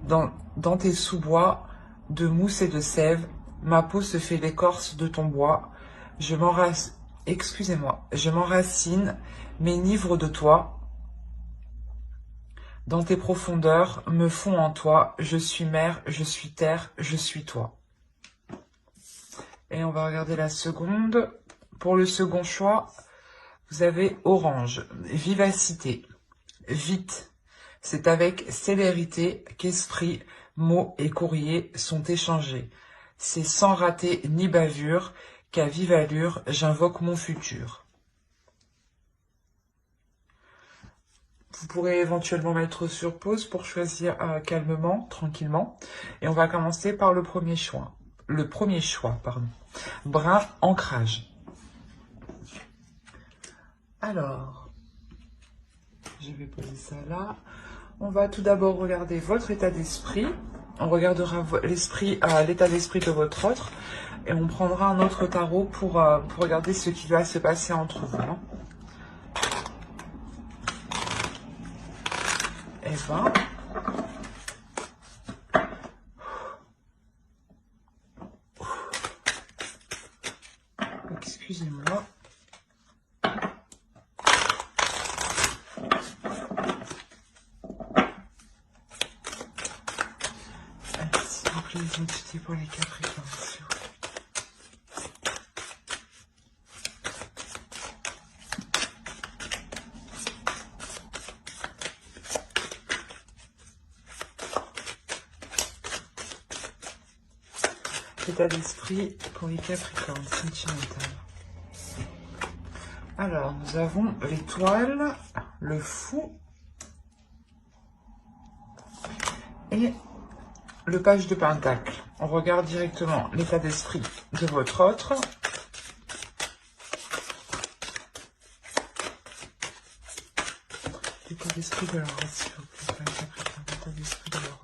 Dans tes sous-bois de mousse et de sève, ma peau se fait l'écorce de ton bois. Je m'enracine, m'enivre de toi. Dans tes profondeurs, me fond en toi. Je suis mer, je suis terre, je suis toi. Et on va regarder la seconde. Pour le second choix, vous avez orange, vivacité, vite. C'est avec célérité qu'esprit, mots et courriers sont échangés. C'est sans rater ni bavure qu'à vive allure j'invoque mon futur. Vous pourrez éventuellement mettre sur pause pour choisir calmement, tranquillement. Et on va commencer par le premier choix. Brun ancrage. Alors, je vais poser ça là. On va tout d'abord regarder votre état d'esprit. On regardera l'état d'esprit de votre autre. Et on prendra un autre tarot pour regarder ce qui va se passer entre vous. Hein. Et ben... Excusez-moi. S'il vous plaît, les entités pour les Capricornes. État d'esprit pour les Capricornes, sentimental. Alors, nous avons l'étoile, le fou et le page de pentacle. On regarde directement l'état d'esprit de votre autre. L'état d'esprit de leur autre, s'il vous plaît, pour les Capricornes, l'état d'esprit de leur autre.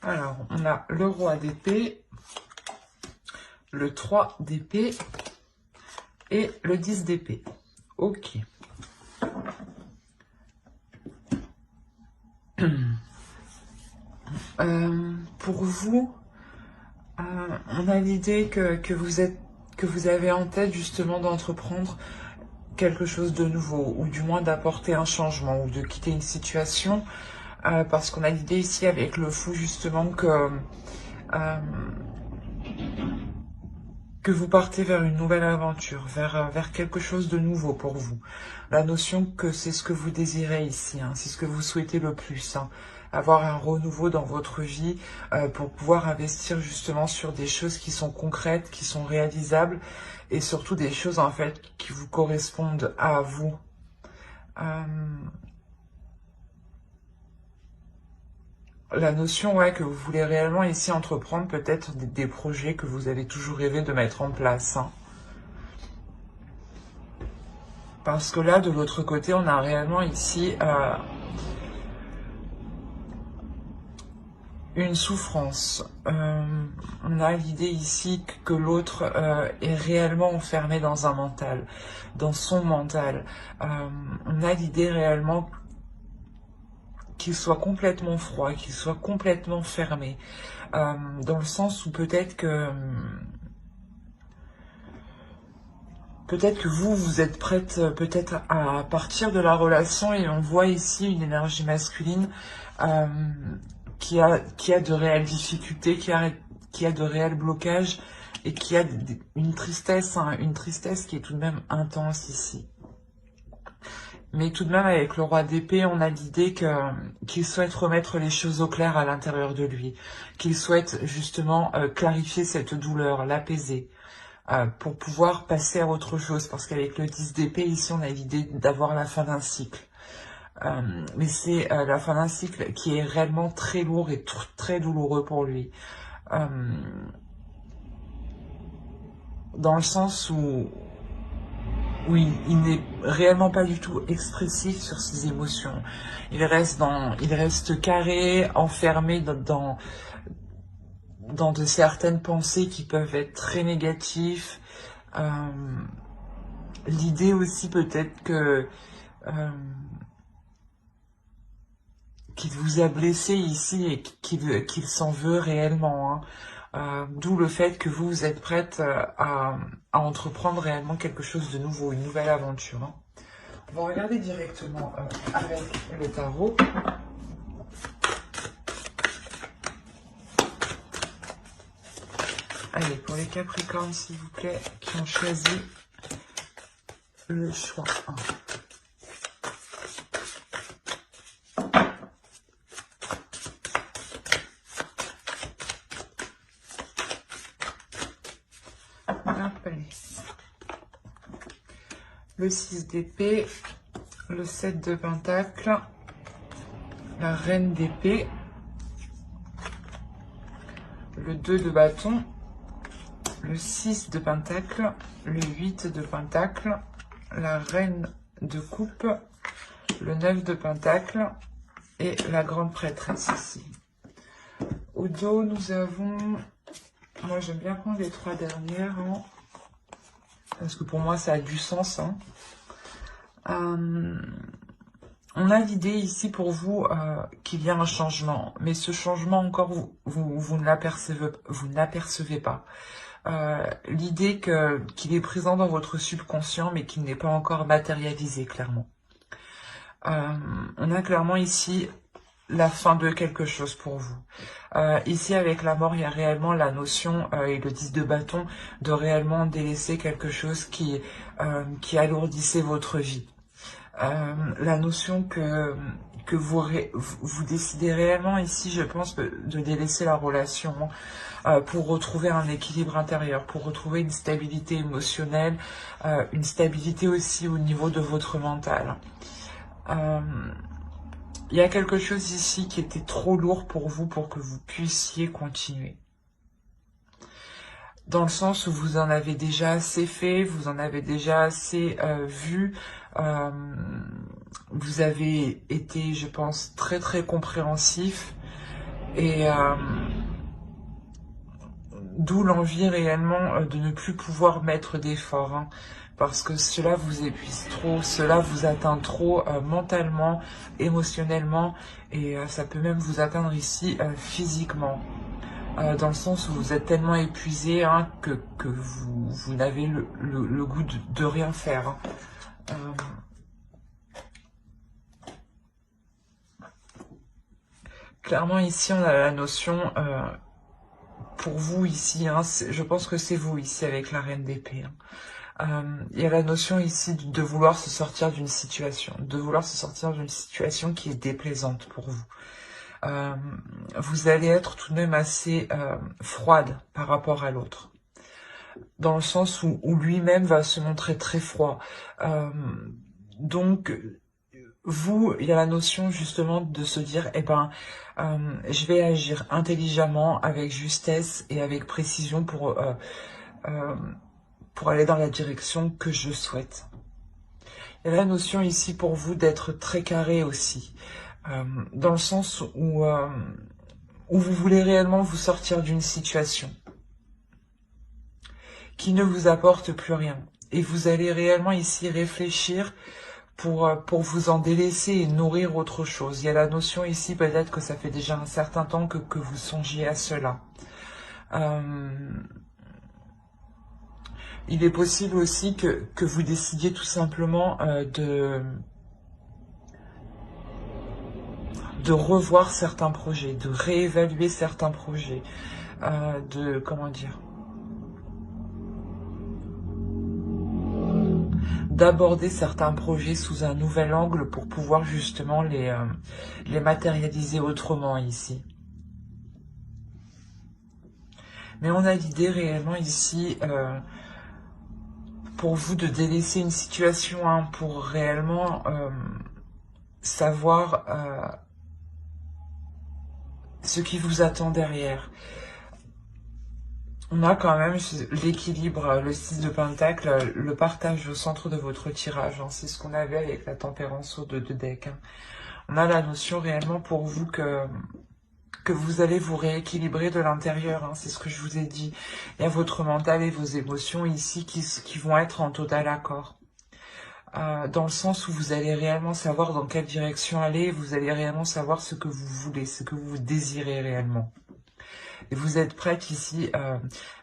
Alors, on a le roi d'épée, le 3 d'épée et le 10 d'épée. Ok. Pour vous, on a l'idée que vous avez en tête justement d'entreprendre quelque chose de nouveau, ou du moins d'apporter un changement, ou de quitter une situation. Parce qu'on a l'idée ici avec le fou justement que vous partez vers une nouvelle aventure, vers quelque chose de nouveau pour vous. La notion que c'est ce que vous désirez ici, hein, c'est ce que vous souhaitez le plus, hein, avoir un renouveau dans votre vie pour pouvoir investir justement sur des choses qui sont concrètes, qui sont réalisables et surtout des choses en fait qui vous correspondent à vous. La notion que vous voulez réellement ici entreprendre peut-être des projets que vous avez toujours rêvé de mettre en place. Hein. Parce que là, de l'autre côté, on a réellement ici une souffrance. On a l'idée ici que l'autre est réellement enfermé dans un mental, dans son mental. On a l'idée réellement qu'il soit complètement froid, qu'il soit complètement fermé, dans le sens où peut-être que vous êtes prête peut-être à partir de la relation et on voit ici une énergie masculine qui a de réelles difficultés, qui a de réels blocages et qui a une tristesse qui est tout de même intense ici. Mais tout de même, avec le roi d'épée, on a l'idée qu'il souhaite remettre les choses au clair à l'intérieur de lui, qu'il souhaite justement clarifier cette douleur, l'apaiser, pour pouvoir passer à autre chose. Parce qu'avec le 10 d'épée, ici, on a l'idée d'avoir la fin d'un cycle. Mais c'est la fin d'un cycle qui est réellement très lourd et très douloureux pour lui. Dans le sens où où il n'est réellement pas du tout expressif sur ses émotions. Il reste carré, enfermé dans de certaines pensées qui peuvent être très négatives. L'idée aussi peut-être que qu'il vous a blessé ici et qu'il s'en veut réellement, hein. D'où le fait que vous êtes prête à entreprendre réellement quelque chose de nouveau, une nouvelle aventure, hein. On va regarder directement avec le tarot. Allez, pour les Capricornes, s'il vous plaît, qui ont choisi le choix 1. Le 6 d'épée, le 7 de pentacle, la reine d'épée, le 2 de bâton, le 6 de pentacle, le 8 de pentacle, la reine de coupe, le 9 de pentacle et la grande prêtresse ici. Au dos, nous avons... Moi, j'aime bien prendre les 3 dernières, hein, parce que pour moi, ça a du sens, hein. On a l'idée ici pour vous qu'il y a un changement, mais ce changement encore, vous ne l'apercevez pas. L'idée qu'il est présent dans votre subconscient, mais qu'il n'est pas encore matérialisé, clairement. On a clairement ici la fin de quelque chose pour vous. Ici, avec la mort, il y a réellement la notion, et le 10 de bâton, de réellement délaisser quelque chose qui alourdissait votre vie. La notion que vous décidez réellement ici, je pense, de délaisser la relation pour retrouver un équilibre intérieur, pour retrouver une stabilité émotionnelle, une stabilité aussi au niveau de votre mental. Il y a quelque chose ici qui était trop lourd pour vous pour que vous puissiez continuer. Dans le sens où vous en avez déjà assez fait, vous en avez déjà assez vu. Vous avez été, je pense, très très compréhensif. Et d'où l'envie réellement de ne plus pouvoir mettre d'efforts, hein, parce que cela vous épuise trop, cela vous atteint trop mentalement, émotionnellement, et ça peut même vous atteindre ici physiquement. Dans le sens où vous êtes tellement épuisé, hein, que vous n'avez le goût de rien faire, hein. Clairement ici on a la notion, pour vous ici, hein, je pense que c'est vous ici avec la reine d'épée, hein. Il y a la notion ici de vouloir se sortir d'une situation, qui est déplaisante pour vous. Vous allez être tout de même assez froide par rapport à l'autre, dans le sens où lui-même va se montrer très froid. Donc, vous, il y a la notion justement de se dire, eh ben, je vais agir intelligemment, avec justesse et avec précision pour aller dans la direction que je souhaite. Il y a la notion ici pour vous d'être très carré aussi, dans le sens où vous voulez réellement vous sortir d'une situation qui ne vous apporte plus rien. Et vous allez réellement ici réfléchir pour vous en délaisser et nourrir autre chose. Il y a la notion ici, peut-être que ça fait déjà un certain temps que vous songiez à cela. Il est possible aussi que vous décidiez tout simplement de revoir certains projets, de réévaluer certains projets, comment dire, d'aborder certains projets sous un nouvel angle pour pouvoir justement les matérialiser autrement ici. Mais on a l'idée réellement ici pour vous de délaisser une situation, hein, pour réellement savoir ce qui vous attend derrière. On a quand même l'équilibre, le 6 de Pentacle, le partage au centre de votre tirage. Hein. C'est ce qu'on avait avec la tempérance au 2 de deck. Hein. On a la notion réellement pour vous que vous allez vous rééquilibrer de l'intérieur. Hein. C'est ce que je vous ai dit. Il y a votre mental et vos émotions ici qui vont être en total accord. Dans le sens où vous allez réellement savoir dans quelle direction aller. Vous allez réellement savoir ce que vous voulez, ce que vous désirez réellement. Et vous êtes prête ici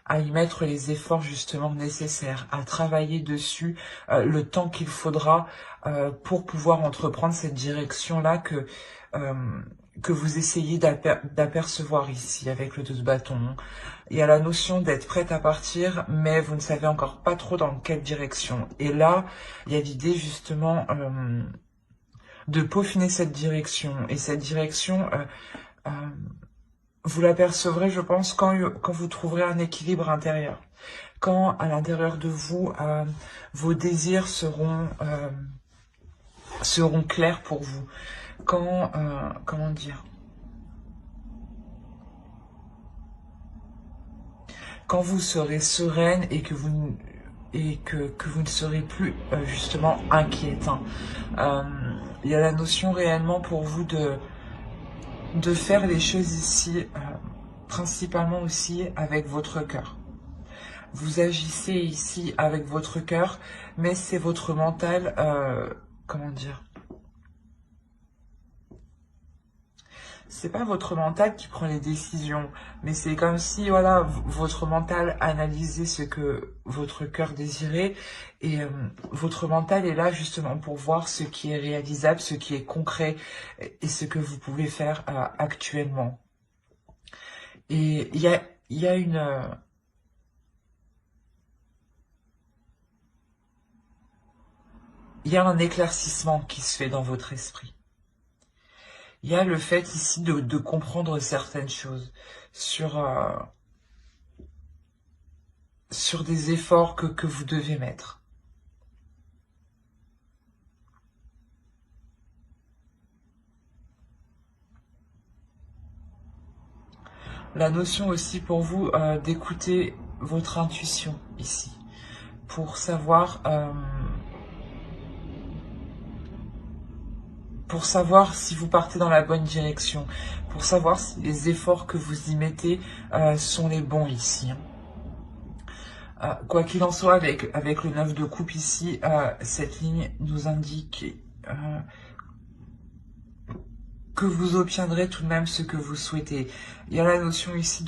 à y mettre les efforts justement nécessaires, à travailler dessus le temps qu'il faudra pour pouvoir entreprendre cette direction-là que vous essayez d'apercevoir ici avec le 2 de bâton. Il y a la notion d'être prête à partir, mais vous ne savez encore pas trop dans quelle direction. Et là, il y a l'idée justement de peaufiner cette direction. Et cette direction... vous l'apercevrez, je pense, quand vous trouverez un équilibre intérieur. Quand, à l'intérieur de vous, vos désirs seront clairs pour vous. Quand, comment dire, quand vous serez sereine et que vous ne serez plus, justement, inquiète. Hein. Il y a la notion réellement pour vous de faire les choses ici, principalement aussi avec votre cœur. Vous agissez ici avec votre cœur, mais c'est votre mental, comment dire, c'est pas votre mental qui prend les décisions, mais c'est comme si, voilà, votre mental analysait ce que votre cœur désirait, et votre mental est là justement pour voir ce qui est réalisable, ce qui est concret, et ce que vous pouvez faire actuellement. Et il y a une... il y a un éclaircissement qui se fait dans votre esprit. Il y a le fait ici de comprendre certaines choses sur des efforts que vous devez mettre. La notion aussi pour vous d'écouter votre intuition ici, pour savoir si vous partez dans la bonne direction, pour savoir si les efforts que vous y mettez sont les bons ici. Quoi qu'il en soit, avec le 9 de coupe ici, cette ligne nous indique que vous obtiendrez tout de même ce que vous souhaitez. Il y a la notion ici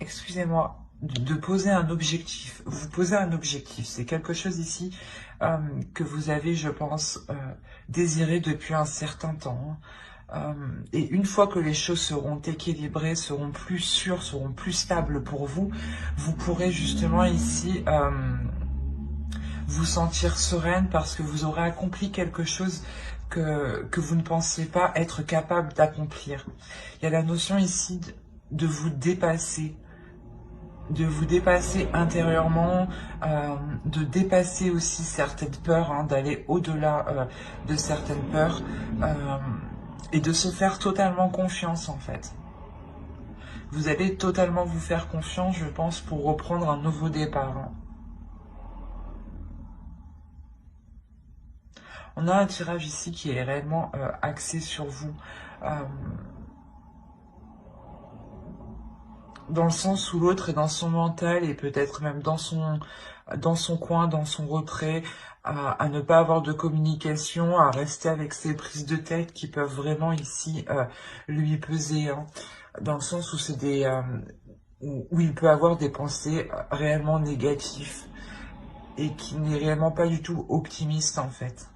excusez-moi, de poser un objectif. Vous posez un objectif. C'est quelque chose ici que vous avez, je pense, désiré depuis un certain temps. Et une fois que les choses seront équilibrées, seront plus sûres, seront plus stables pour vous, vous pourrez justement ici vous sentir sereine parce que vous aurez accompli quelque chose que vous ne pensiez pas être capable d'accomplir. Il y a la notion ici de vous dépasser intérieurement, de dépasser aussi certaines peurs, hein, d'aller au-delà de certaines peurs et de se faire totalement confiance en fait. Vous allez totalement vous faire confiance, je pense, pour reprendre un nouveau départ. Hein. On a un tirage ici qui est réellement axé sur vous. Dans le sens où l'autre est dans son mental et peut-être même dans son coin, dans son retrait, à ne pas avoir de communication, à rester avec ses prises de tête qui peuvent vraiment ici lui peser. Hein. Dans le sens où c'est où il peut avoir des pensées réellement négatives et qui n'est réellement pas du tout optimiste en fait.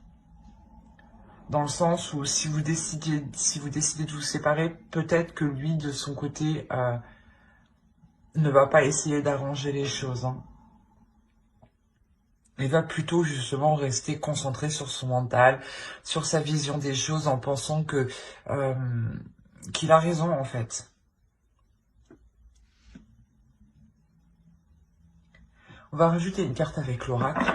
Dans le sens où si vous décidez de vous séparer, peut-être que lui de son côté ne va pas essayer d'arranger les choses. Hein. Il va plutôt justement rester concentré sur son mental, sur sa vision des choses en pensant que qu'il a raison en fait. On va rajouter une carte avec l'oracle.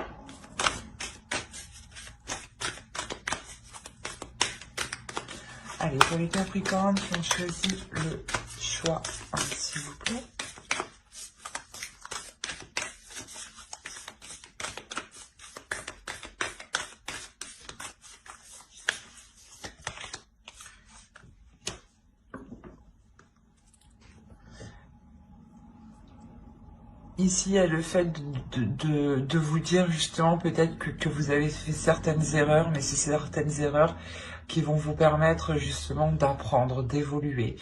Allez, pour les Capricornes qui ont choisi le choix choix, s'il vous plaît. Ici, il y a le fait de vous dire justement peut-être que vous avez fait certaines erreurs, mais c'est certaines erreurs qui vont vous permettre justement d'apprendre, d'évoluer,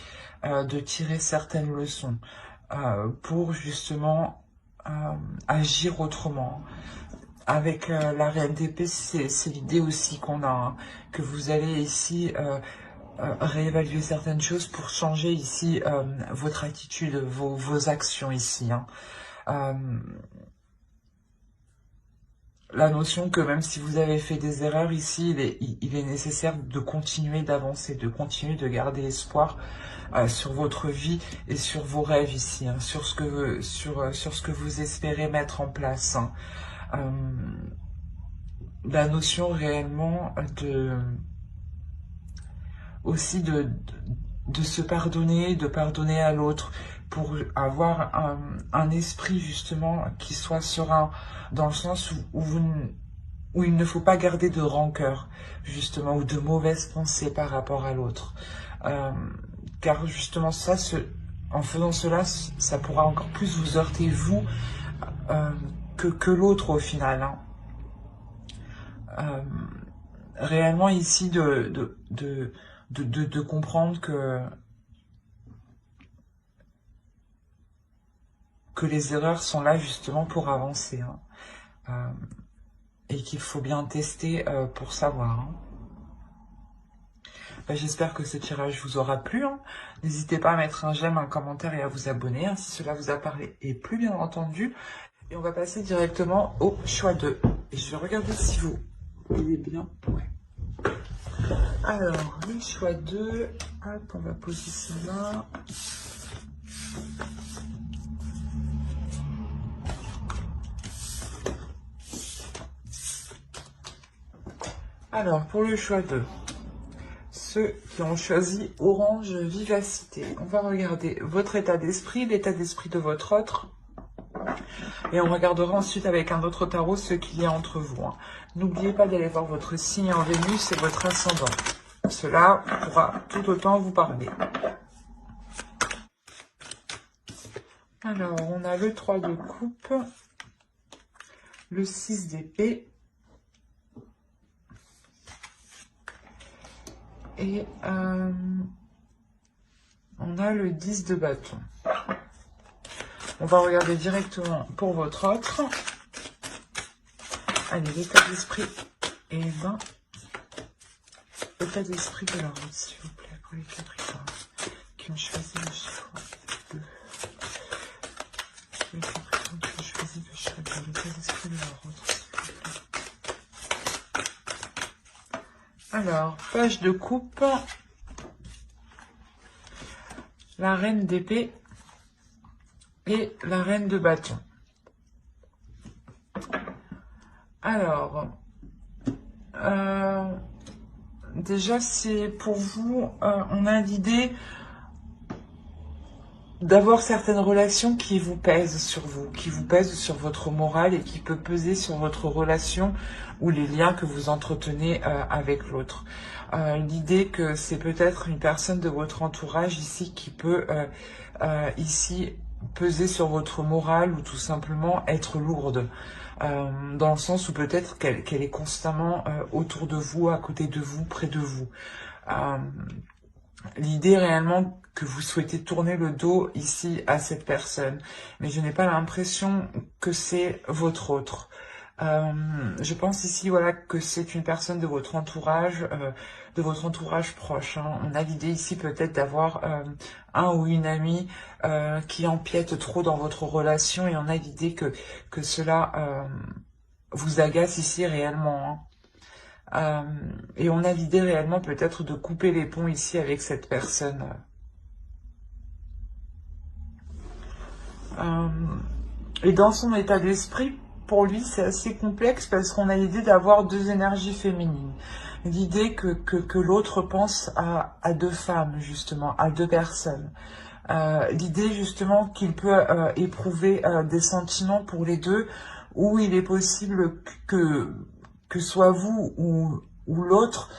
de tirer certaines leçons pour justement agir autrement. Avec la reine d'épée, c'est l'idée aussi qu'on a, hein, que vous allez ici réévaluer certaines choses pour changer ici votre attitude, vos actions ici, hein. La notion que même si vous avez fait des erreurs ici, il est nécessaire de continuer d'avancer, de continuer de garder espoir sur votre vie et sur vos rêves ici, hein, sur ce que vous espérez mettre en place, hein. La notion réellement aussi de se pardonner, de pardonner à l'autre, pour avoir un esprit justement qui soit serein, dans le sens où il ne faut pas garder de rancœur, justement, ou de mauvaises pensées par rapport à l'autre. Car justement, en faisant cela, ça pourra encore plus vous heurter, vous, que l'autre au final, hein. Réellement ici, de comprendre que les erreurs sont là justement pour avancer, hein. Et qu'il faut bien tester pour savoir, hein. J'espère que ce tirage vous aura plu, hein. N'hésitez pas à mettre un j'aime, un commentaire et à vous abonner, hein, si cela vous a parlé et plus bien entendu. Et on va passer directement au choix 2. Et je vais regarder si vous voyez bien. Ouais. Alors, le choix 2, hop, on va poser cela. Alors, pour le choix 2, ceux qui ont choisi Orange Vivacité, on va regarder votre état d'esprit, l'état d'esprit de votre autre, et on regardera ensuite avec un autre tarot ce qu'il y a entre vous, hein. N'oubliez pas d'aller voir votre signe en Vénus et votre ascendant. Cela pourra tout autant vous parler. Alors, on a le 3 de coupe, le 6 d'épée, et on a le 10 de bâton. On va regarder directement pour votre autre. Allez, l'état d'esprit. Et ben, l'état d'esprit de leur autre, s'il vous plaît, pour les Capricornes qui ont choisi le choix 2. Les Capricornes qui ont choisi le choix 2, l'état d'esprit de leur autre, s'il vous plaît. Alors, page de coupe. La reine d'épée et la reine de bâton. Alors, déjà, c'est pour vous, on a l'idée d'avoir certaines relations qui vous pèsent sur vous, qui vous pèsent sur votre morale et qui peut peser sur votre relation ou les liens que vous entretenez avec l'autre. L'idée que c'est peut-être une personne de votre entourage ici qui peut ici peser sur votre morale ou tout simplement être lourde. Dans le sens où peut-être qu'elle est constamment autour de vous, à côté de vous, près de vous. L'idée réellement que vous souhaitez tourner le dos ici à cette personne, mais je n'ai pas l'impression que c'est votre autre. Je pense ici, voilà, que c'est une personne de votre entourage proche, hein. On a l'idée ici peut-être d'avoir un ou une amie qui empiète trop dans votre relation, et on a l'idée que cela vous agace ici réellement, hein. Et on a l'idée réellement peut-être de couper les ponts ici avec cette personne. Et dans son état d'esprit, pour lui, c'est assez complexe parce qu'on a l'idée d'avoir deux énergies féminines. L'idée que l'autre pense à deux femmes, justement, à deux personnes. L'idée justement qu'il peut éprouver des sentiments pour les deux, où il est possible que soit vous ou l'autre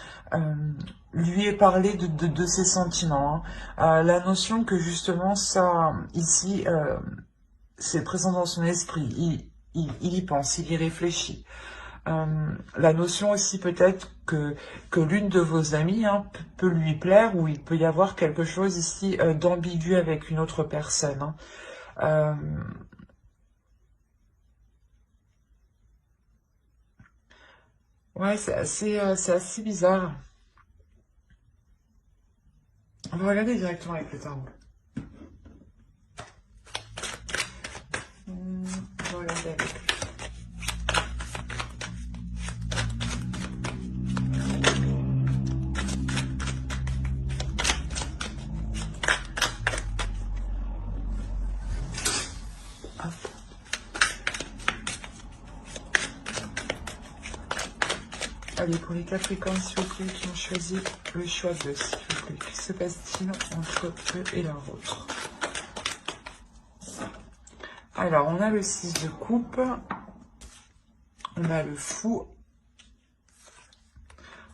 lui ait parlé de ses sentiments. Hein. La notion que justement ça, ici, c'est présent dans son esprit, il y pense, il y réfléchit. La notion aussi peut-être que l'une de vos amies peut lui plaire, ou il peut y avoir quelque chose ici d'ambigu avec une autre personne. Hein. Ouais, c'est assez bizarre. On va regarder directement avec le tarot. On va regarder avec. Allez, pour les Capricornes, s'il vous plaît, qui ont choisi le choix de, s'il vous plaît, que se passe-t-il entre eux et la vôtre? Alors, on a le 6 de coupe, on a le fou,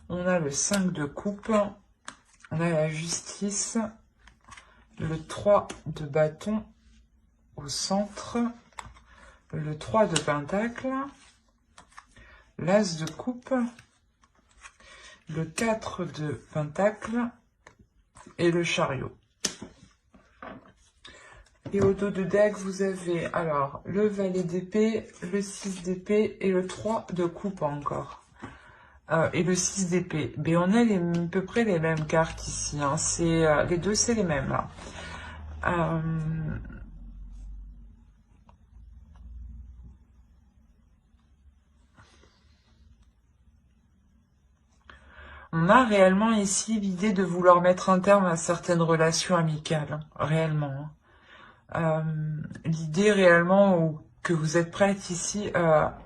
on a le 5 de coupe, on a la justice, le 3 de bâton au centre, le 3 de pentacle, l'as de coupe, le 4 de pentacle et le chariot. Et au dos de deck, vous avez alors le valet d'épée, le 6 d'épée et le 3 de coupe encore. Et le 6 d'épée. Mais on a à peu près les mêmes cartes ici. Hein. Les deux, c'est les mêmes là. On a réellement ici l'idée de vouloir mettre un terme à certaines relations amicales, hein, réellement. Hein. L'idée réellement que vous êtes prête ici à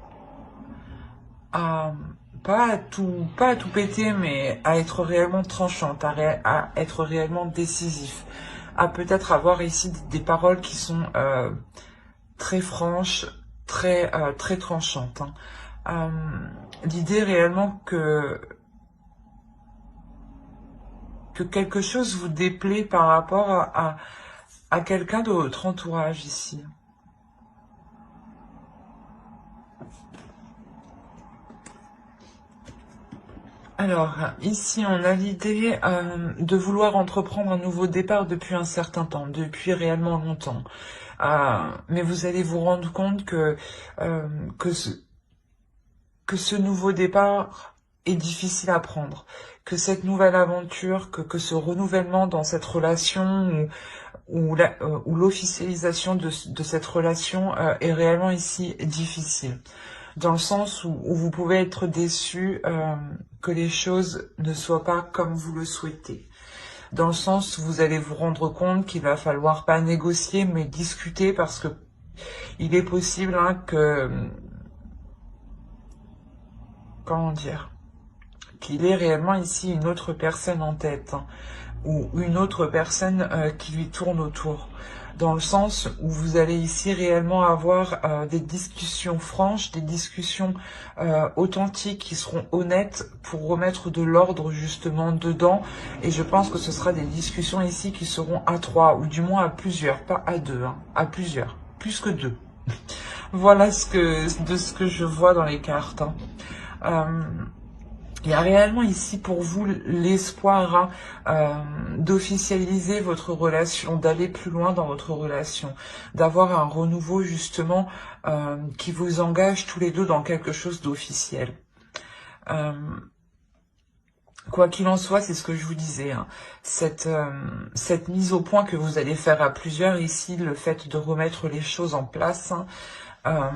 pas à tout péter, mais à être réellement tranchante, à être réellement décisif, à peut-être avoir ici des paroles qui sont très franches, très tranchantes. Hein. L'idée réellement que quelque chose vous déplaît par rapport à quelqu'un de votre entourage ici. Alors, ici, on a l'idée de vouloir entreprendre un nouveau départ depuis un certain temps, depuis réellement longtemps. Mais vous allez vous rendre compte que ce nouveau départ est difficile à prendre, que cette nouvelle aventure, que ce renouvellement dans cette relation ou l'officialisation de cette relation est réellement ici difficile. Dans le sens où vous pouvez être déçu que les choses ne soient pas comme vous le souhaitez. Dans le sens où vous allez vous rendre compte qu'il va falloir pas négocier, mais discuter, parce que il est possible comment dire, qu'il ait réellement ici une autre personne en tête, hein, ou une autre personne qui lui tourne autour. Dans le sens où vous allez ici réellement avoir des discussions franches, des discussions authentiques qui seront honnêtes pour remettre de l'ordre justement dedans. Et je pense que ce sera des discussions ici qui seront à 3, ou du moins à plusieurs, pas à 2, hein, à plusieurs, plus que 2. Voilà ce que je vois dans les cartes. Hein. Il y a réellement ici pour vous l'espoir d'officialiser votre relation, d'aller plus loin dans votre relation, d'avoir un renouveau justement qui vous engage tous les deux dans quelque chose d'officiel. Quoi qu'il en soit, c'est ce que je vous disais, hein, cette mise au point que vous allez faire à plusieurs ici, le fait de remettre les choses en place, hein,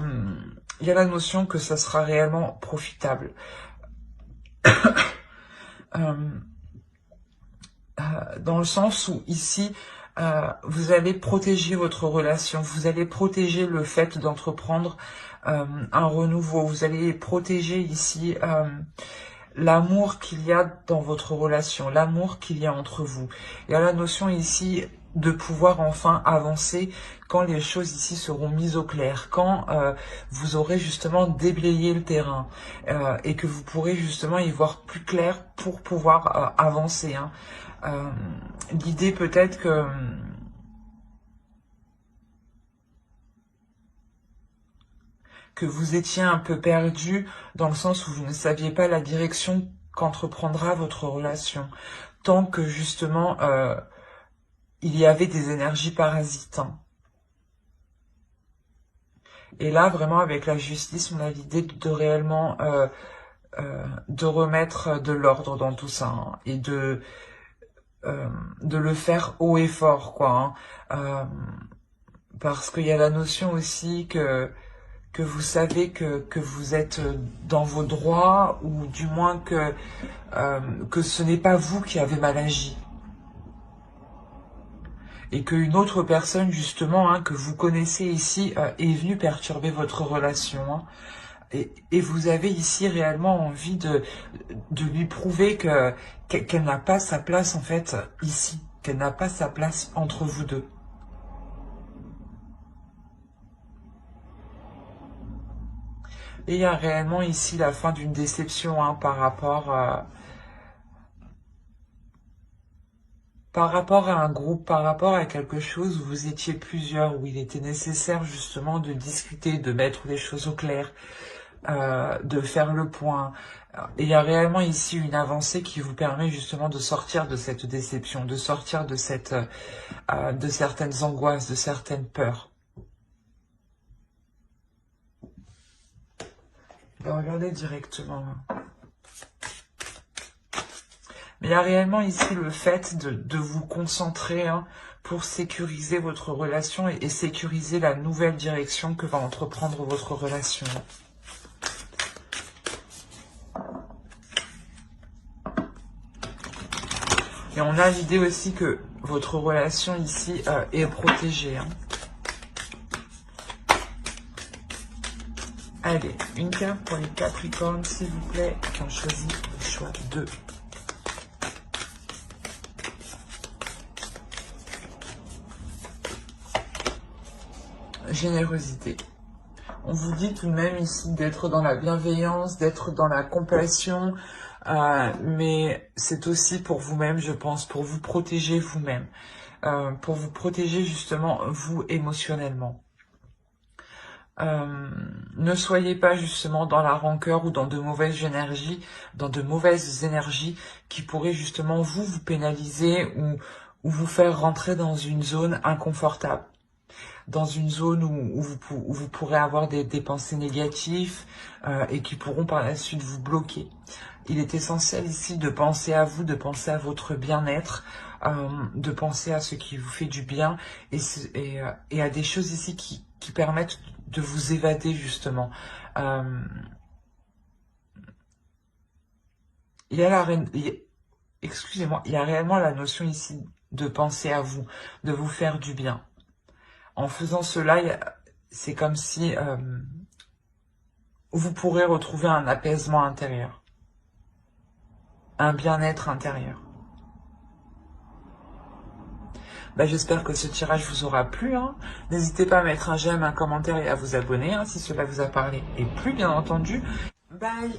il y a la notion que ça sera réellement profitable. Dans le sens où ici, vous allez protéger votre relation, vous allez protéger le fait d'entreprendre un renouveau, vous allez protéger ici l'amour qu'il y a dans votre relation, l'amour qu'il y a entre vous. Il y a la notion ici de pouvoir enfin avancer quand les choses ici seront mises au clair, quand vous aurez justement déblayé le terrain et que vous pourrez justement y voir plus clair pour pouvoir avancer. Hein. L'idée peut-être que vous étiez un peu perdu dans le sens où vous ne saviez pas la direction qu'entreprendra votre relation, tant que justement il y avait des énergies parasites. Hein. Et là, vraiment, avec la justice, on a l'idée de réellement de remettre de l'ordre dans tout ça hein, et de le faire haut et fort, quoi. Hein. Parce qu'il y a la notion aussi que vous savez que vous êtes dans vos droits, ou du moins que ce n'est pas vous qui avez mal agi. Et qu'une autre personne, justement, hein, que vous connaissez ici, est venue perturber votre relation. Hein. Et vous avez ici réellement envie de lui prouver qu'elle n'a pas sa place, en fait, ici. Qu'elle n'a pas sa place entre vous deux. Et il y a réellement ici la fin d'une déception hein, par rapport à un groupe, par rapport à quelque chose où vous étiez plusieurs, où il était nécessaire justement de discuter, de mettre les choses au clair, de faire le point. Et il y a réellement ici une avancée qui vous permet justement de sortir de cette déception, de sortir de de certaines angoisses, de certaines peurs. Regardez directement. Mais il y a réellement ici le fait de vous concentrer hein, pour sécuriser votre relation et sécuriser la nouvelle direction que va entreprendre votre relation. Et on a l'idée aussi que votre relation ici est protégée. Hein. Allez, une carte pour les Capricornes, s'il vous plaît, qui ont choisi le choix 2. Générosité. On vous dit tout de même ici d'être dans la bienveillance, d'être dans la compassion, mais c'est aussi pour vous-même, je pense, pour vous protéger vous-même, pour vous protéger justement vous émotionnellement. Ne soyez pas justement dans la rancœur ou dans de mauvaises énergies, qui pourraient justement vous pénaliser ou vous faire rentrer dans une zone inconfortable, dans une zone où vous pourrez avoir des pensées négatives et qui pourront par la suite vous bloquer. Il est essentiel ici de penser à vous, de penser à votre bien-être, de penser à ce qui vous fait du bien et à des choses ici qui permettent de vous évader justement. Il y a excusez-moi, il y a réellement la notion ici de penser à vous, de vous faire du bien. En faisant cela, c'est comme si vous pourrez retrouver un apaisement intérieur, un bien-être intérieur. J'espère que ce tirage vous aura plu. Hein. N'hésitez pas à mettre un j'aime, un commentaire et à vous abonner hein, si cela vous a parlé et plu, bien entendu. Bye!